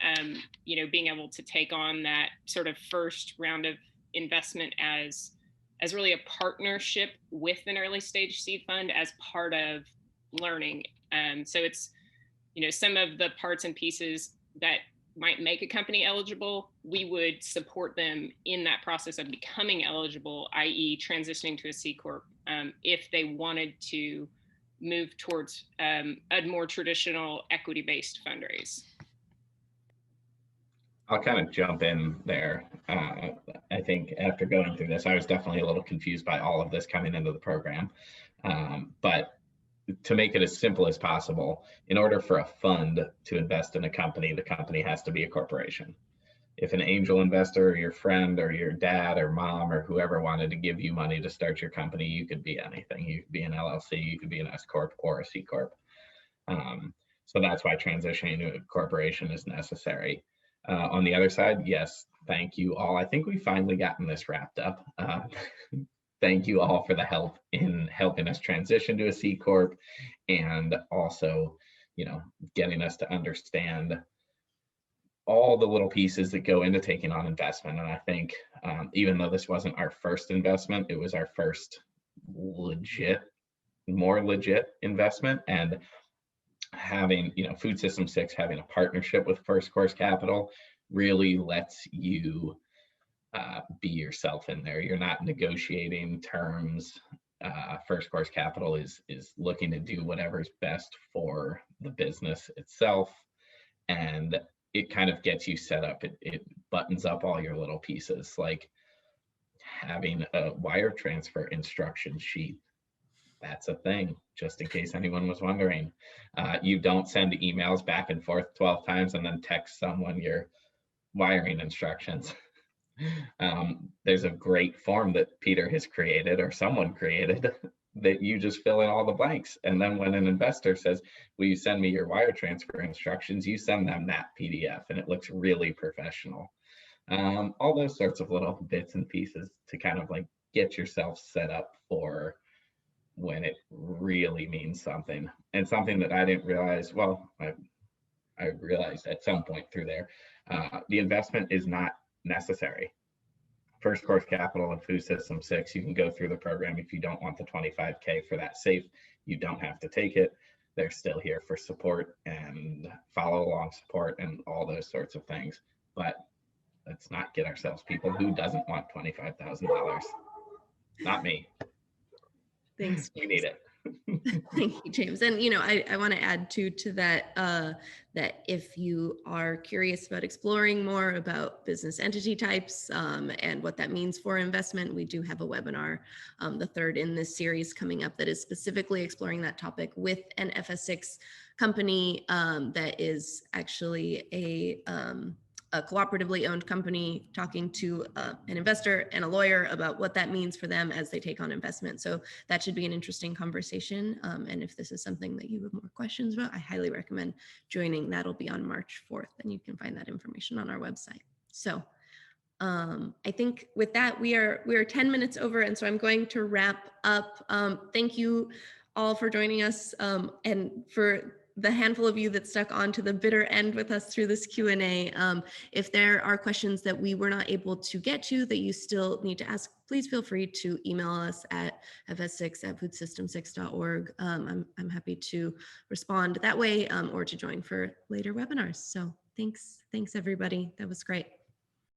being able to take on that sort of first round of investment as really a partnership with an early stage seed fund as part of learning. So it's, some of the parts and pieces that might make a company eligible, we would support them in that process of becoming eligible, i.e. transitioning to a C Corp, if they wanted to move towards a more traditional equity-based fundraise. I'll kind of jump in there. I think after going through this, I was definitely a little confused by all of this coming into the program. But to make it as simple as possible, in order for a fund to invest in a company, the company has to be a corporation. If an angel investor or your friend or your dad or mom or whoever wanted to give you money to start your company, you could be anything. You could be an LLC, you could be an S Corp or a C Corp. So that's why transitioning to a corporation is necessary. On the other side, yes, thank you all. I think we've finally gotten this wrapped up. Thank you all for the help in helping us transition to a C Corp and also, getting us to understand all the little pieces that go into taking on investment. And I think even though this wasn't our first investment, it was our first more legit investment. And having, Food System 6, having a partnership with First Course Capital really lets you be yourself in there. You're not negotiating terms. First Course Capital is looking to do whatever's best for the business itself. And it kind of gets you set up. It buttons up all your little pieces, like having a wire transfer instruction sheet. That's a thing, just in case anyone was wondering. You don't send emails back and forth 12 times and then text someone your wiring instructions. There's a great form that Peter has created, or someone created, that you just fill in all the blanks. And then when an investor says, will you send me your wire transfer instructions, you send them that PDF, and it looks really professional. All those sorts of little bits and pieces to kind of like get yourself set up for when it really means something. And something that I didn't realize, well, I realized at some point through there, the investment is not necessary. First course capital and food system 6, you can go through the program. If you don't want the 25K for that safe, you don't have to take it. They're still here for support and follow along support and all those sorts of things. But let's not get ourselves people who doesn't want $25,000. Not me. Thanks. We need it. Thank you, James. And, you know, I want to add too to that, that if you are curious about exploring more about business entity types and what that means for investment, we do have a webinar, the third in this series coming up, that is specifically exploring that topic with an FS6 company that is actually a cooperatively owned company, talking to an investor and a lawyer about what that means for them as they take on investment. So that should be an interesting conversation. And if this is something that you have more questions about, I highly recommend joining. That'll be on March 4th, and you can find that information on our website. So I think with that, we are 10 minutes over, and so I'm going to wrap up. Thank you all for joining us, and for the handful of you that stuck on to the bitter end with us through this Q&A. If there are questions that we were not able to get to that you still need to ask, please feel free to email us at fs6@foodsystem6.org. I'm happy to respond that way or to join for later webinars. So thanks everybody. That was great.